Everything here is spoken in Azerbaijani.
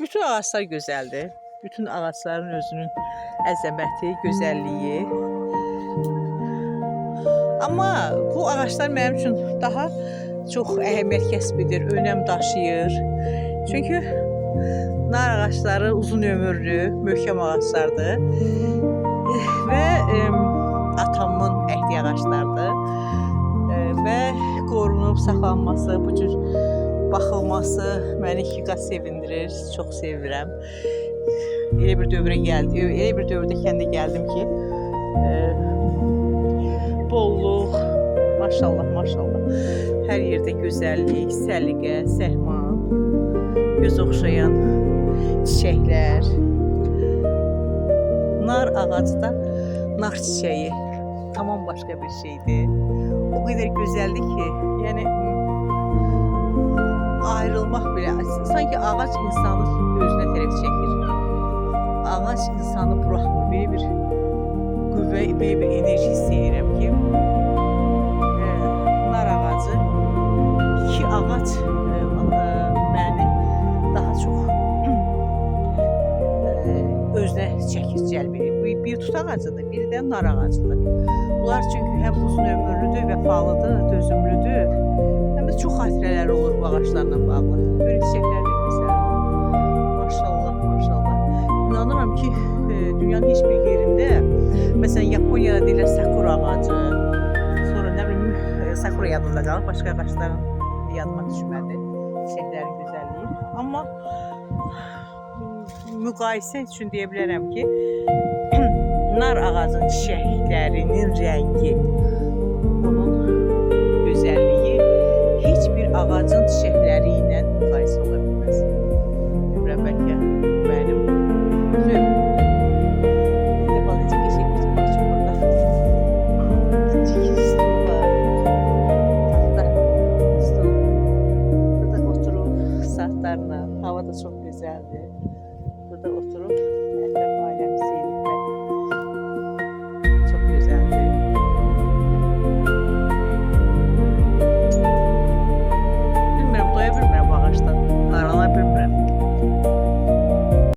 Bütün ağaçlar gözəldir. Bütün ağaçların özünün əzəməti, gözəlliyi. Amma bu ağaçlar mənim üçün daha çox əhəmiyyət kəsb edir, önəm daşıyır. Çünki nar ağaçları uzun ömürlü, möhkəm ağaçlardır və atamın əhdi ağaçlardır və qorunub saxlanması, bu cür baxılması məni iki qat sevindirir, çox sevirəm. Elə bir dövrə gəldi, elə bir dövrdə kəndə gəldim ki, bolluq, maşallah, maşallah, hər yerdə gözəllik, səliqə, səhman, göz oxşayan çiçəklər. Nar ağacı da nar çiçəyi tamam başqa bir şeydir. O qədər gözəldir ki, yəni ayrılmaq belə, sanki ağac insanı özünə tərəf çəkir. Ağac insanı buraxmır. Belə bir qüvvə, belə bir enerji hiss edirəm ki, nar ağacı, iki ağac məni daha çox özünə çəkir, cəlb edir. Bir tut ağacıdır, biri də nar ağacıdır. Bunlar çünki həm uzun ömürlüdür, vəfalıdır, dözümlüdür. Çox xatirələr olur bu ağaçlarla bağlı. Böyle çiçəklər də gözəl. Maşallah, maşallah. İnanıram ki, dünyanın heç bir yerində, məsələn, Yaponiyada deyirlər sakura ağacı, sonra nə bilim, sakura yadımda qalır, başqa ağaçların yadıma düşmədi, çiçəklərin gözəlliyi. Amma müqayisə üçün deyə bilərəm ki, nar ağacın çiçəklərinin rəngi, onun gözəlliyi heç bir ağacın çiçəkləri ilə müqayisə ola bilməz. Bilmirəm, bəlkə mənim zövqümdür. Bir də balıcı qəşək bir baxçı burada. Çəkil stul var. Taxta stul. Burada oturub saatlarla. Hava da çox gözəldir. Burada oturub